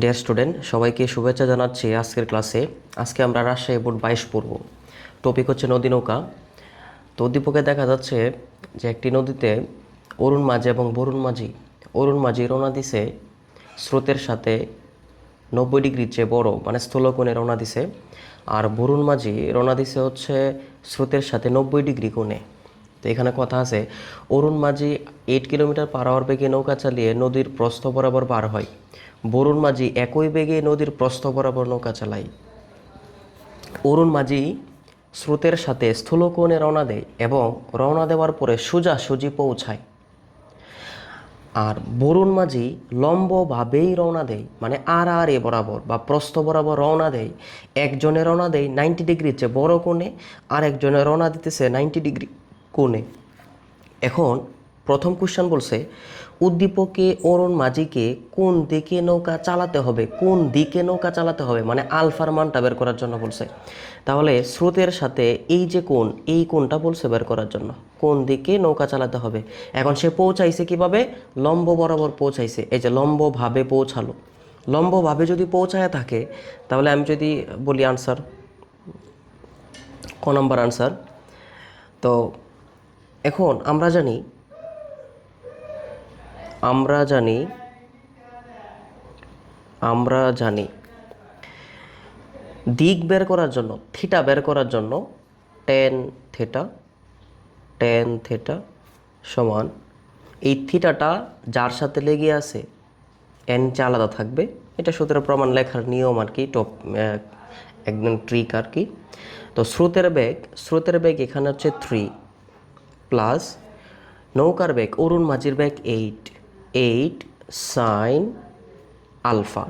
Dear student, সবাইকে শুভেচ্ছা জানাচ্ছি আজকের ক্লাসে। আজকে আমরা রাজশাহী বোর্ড 22 পড়ব। টপিক হচ্ছে নদী নৌকা। তো উদ্দীপকে দেখা যাচ্ছে যে একটি নদীতে অরুণ মাঝি এবং বরুণ মাঝি রওনা দিছে স্রোতের সাথে 90 ডিগ্রির চেয়ে বড় মানে স্থলকোণে রওনা দিছে, আর বরুণ মাঝি রওনা দিছে হচ্ছে স্রোতের সাথে 90 ডিগ্রি কোণে। তো এখানে কথা আছে, অরুণ মাঝি 8 কিলোমিটার পার আওয়ার বেগে নৌকা চালিয়ে নদীর প্রস্থ বরাবর পার হয়। বরুণ মাঝি একই বেগে নদীর প্রস্থ বরাবর নৌকা চালায়। অরুণ মাঝি স্রোতের সাথে স্থলকোণে রওনা দেয় এবং রওনা দেওয়ার পরে সোজাসুজি পৌঁছায়। আর বরুণ মাঝি লম্বভাবেই রওনা দেয়, মানে আর এ বরাবর বা প্রস্থ বরাবর রওনা দেয়। একজনে রওনা দেয় 90 ডিগ্রির চেয়ে বড় কোণে, আর একজনে রওনা দিতেছে 90 ডিগ্রি কোণে। এখন প্রথম কোশ্চেন বলছে, উদ্দীপকে অরুণ মাঝিকে কোন দিকে নৌকা চালাতে হবে, কোন দিকে নৌকা চালাতে হবে মানে আলফার মানটা বের করার জন্য বলছে। তাহলে স্রোতের সাথে এই যে কোণ, এই কোণটা বলছে বের করার জন্য কোন দিকে নৌকা চালাতে হবে। এখন সে পৌঁছাইছে কিভাবে? লম্ব বরাবর পৌঁছাইছে। এই যে লম্বভাবে পৌঁছালো। লম্বভাবে যদি পৌঁছায় থাকে, তাহলে আমি যদি বলি আনসার, ক নম্বর আনসার। তো এখন আমরা জানি দিক বের করার জন্য, থিটা বের করার জন্য টেন থিটা সমান এই থিটাটা যার সাথে লেগে আছে এন নিচে আলাদা থাকবে। এটা সূত্রের প্রমাণ লেখার নিয়ম আর কি, একদম ট্রিক আর কি। তো স্রোতের বেগ এখানে হচ্ছে 3 প্লাস নৌকার বেগ, অরুণ মাঝির বেগ 8 সাইন আলফা।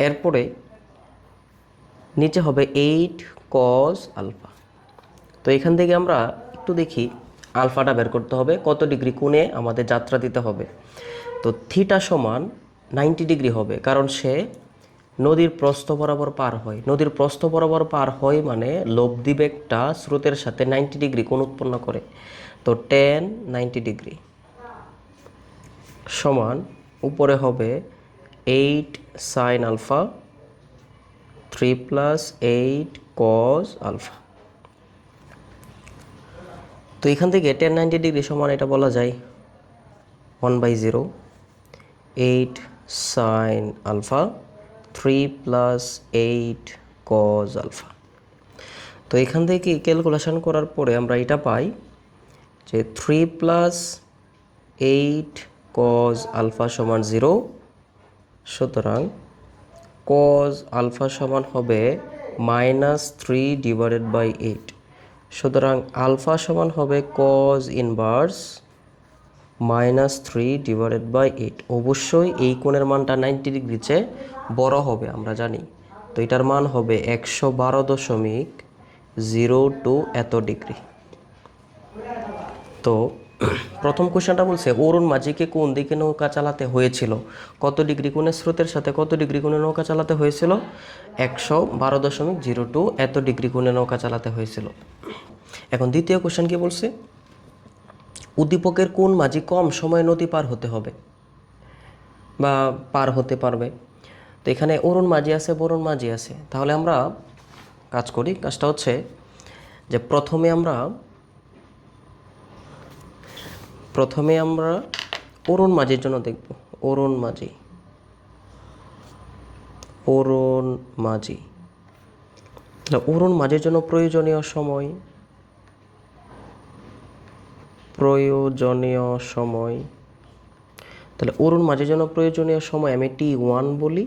এরপরে নিচে হবে 8 কজ আলফা। তো এখান থেকে আমরা একটু দেখি আলফাটা বের করতে হবে, কত ডিগ্রি কোণে আমাদের যাত্রা দিতে হবে। তো থিটা সমান 90 ডিগ্রি হবে, কারণ সে নদীর প্রস্থ বরাবর পার হয় মানে লব্ধি বেগটা স্রোতের সাথে 90 ডিগ্রি কোণ উৎপন্ন করে। তো 90 ডিগ্রি সমান উপরে হবে 8 sine alpha 3 plus 8 cos alpha. তো এখান থেকে 90 ডিগ্রি সমান এটা বলা যায় 1/0 8 sine alpha 3 plus 8 cos alpha. তো এখান থেকে ক্যালকুলেশন করার পরে আমরা এটা পাই যে 3 প্লাস 8 কজ আলফা সমান 0। সুতরাং কজ আলফা সমান হবে -3/8। সুতরাং আলফা সমান হবে কজ ইনভার্স -3/8। অবশ্যই এই কোণের মানটা 90 ডিগ্রির চেয়ে বড় হবে, আমরা জানি। তো এটার মান হবে 112.02 এত ডিগ্রি। তো প্রথম কোশ্চেনটা বলছে অরুণ মাঝিকে কোন দিকে নৌকা চালাতে হয়েছিল, কত ডিগ্রি কোণে স্রোতের সাথে কত ডিগ্রি কোণে নৌকা চালাতে হয়েছিল? 112.02 এত ডিগ্রি কোণে নৌকা চালাতে হয়েছিল। এখন দ্বিতীয় কোশ্চেন কি বলছে, উদ্দীপকের কোন মাঝি কম সময়ে নদী পার হতে হবে বা পার হতে পারবে। তো এখানে অরুণ মাঝি আছে, বরুণ মাঝি আছে। তাহলে আমরা কাজ করি, কাজটা হচ্ছে যে প্রথমে আমরা অরুণ মাঝির জন্য দেখব। অরুণ মাঝির জন্য প্রয়োজনীয় সময়, তাহলে অরুণ মাঝির জন্য প্রয়োজনীয় সময় আমি T1 বলি,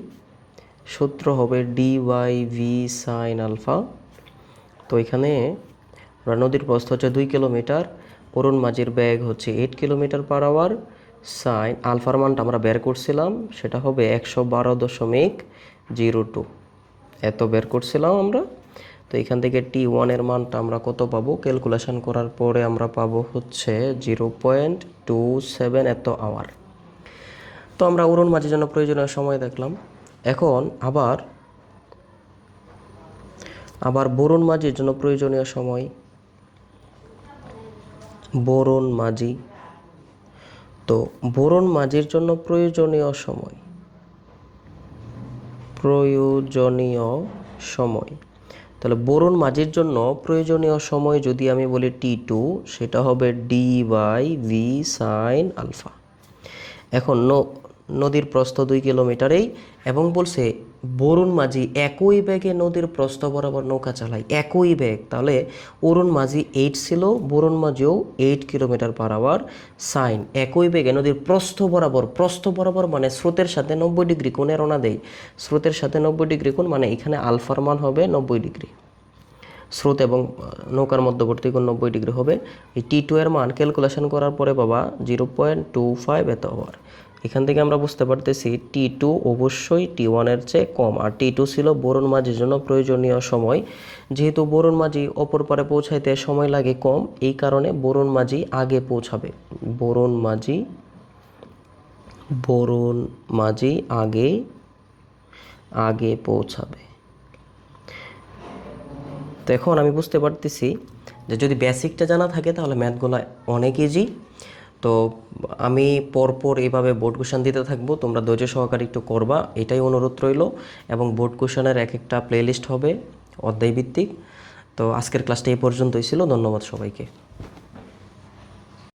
সূত্র হবে d/v সাইন আলফা। তো এখানে নদীর প্রস্থ হচ্ছে 2 কিলোমিটার, অরুণ মাঝির বেগ হচ্ছে 8 কিলোমিটার পার আওয়ার, সাইন আলফার মানটা আমরা বের করছিলাম, সেটা হবে 112.02 এত বের করছিলাম আমরা। তো এখান থেকে T1 এর মানটা আমরা কত পাবো, ক্যালকুলেশন করার পরে আমরা পাবো হচ্ছে 0.27 এত আওয়ার। তো আমরা অরুণ মাঝির জন্য প্রয়োজনীয় সময় দেখলাম। এখন আবার বরুণ মাঝির জন্য প্রয়োজনীয় সময়, তো বরুণ মাঝির জন্য প্রয়োজনীয় সময় প্রয়োজনীয় সময়। তাহলে বোরন মাঝির জন্য প্রয়োজনীয় সময় যদি আমি বলি T2, সেটা হবে D/V sin আলফা। এখন নদীর প্রস্থ 2 কিলোমিটারেই এবং বলছে বরুণ মাঝি একই বেগে নদীর প্রস্থ বরাবর নৌকা চালায়, একই বেগ। তাহলে অরুণ মাঝি 8 ছিল, বরুণ মাঝিও 8 কিলোমিটার পার আওয়ার, সাইন একই বেগে নদীর প্রস্থ বরাবর মানে স্রোতের সাথে 90 ডিগ্রি কোণে রওনা দেয়। স্রোতের সাথে 90 ডিগ্রি কোণ মানে এখানে আলফার মান হবে 90 ডিগ্রি। স্রোত এবং নৌকার মধ্যবর্তী কোণ 90 ডিগ্রি হবে। এই T2 এর মান ক্যালকুলেশন করার পরে বাবা 0.25 এত আওয়ার। এখান থেকে আমরা বুঝতে পারতেছি T2 অবশ্যই T1 এর চেয়ে কম, আর T2 ছিল বোরন মাঝির জন্য প্রয়োজনীয় সময়। যেহেতু বোরন মাঝি অপর পারে পৌঁছাইতে সময় লাগে কম, এই কারণে বোরন মাঝি আগে পৌঁছাবে। বোরন মাঝি আগে পৌঁছাবে। তো এখন আমি বুঝতে পারতেছি যে যদি বেসিকটা জানা থাকে তাহলে ম্যাথগুলো অনেক ইজি। তো আমি পরপর এইভাবে বোর্ড কোশ্চেন দিতে থাকবো, তোমরা ধৈর্য সহকারে একটু করবা, এটাই অনুরোধ রইল। এবং বোর্ড কোশ্চেনের এক একটা প্লেলিস্ট হবে অধ্যায়ভিত্তিক। তো আজকের ক্লাসটা এই পর্যন্তই ছিল। ধন্যবাদ সবাইকে।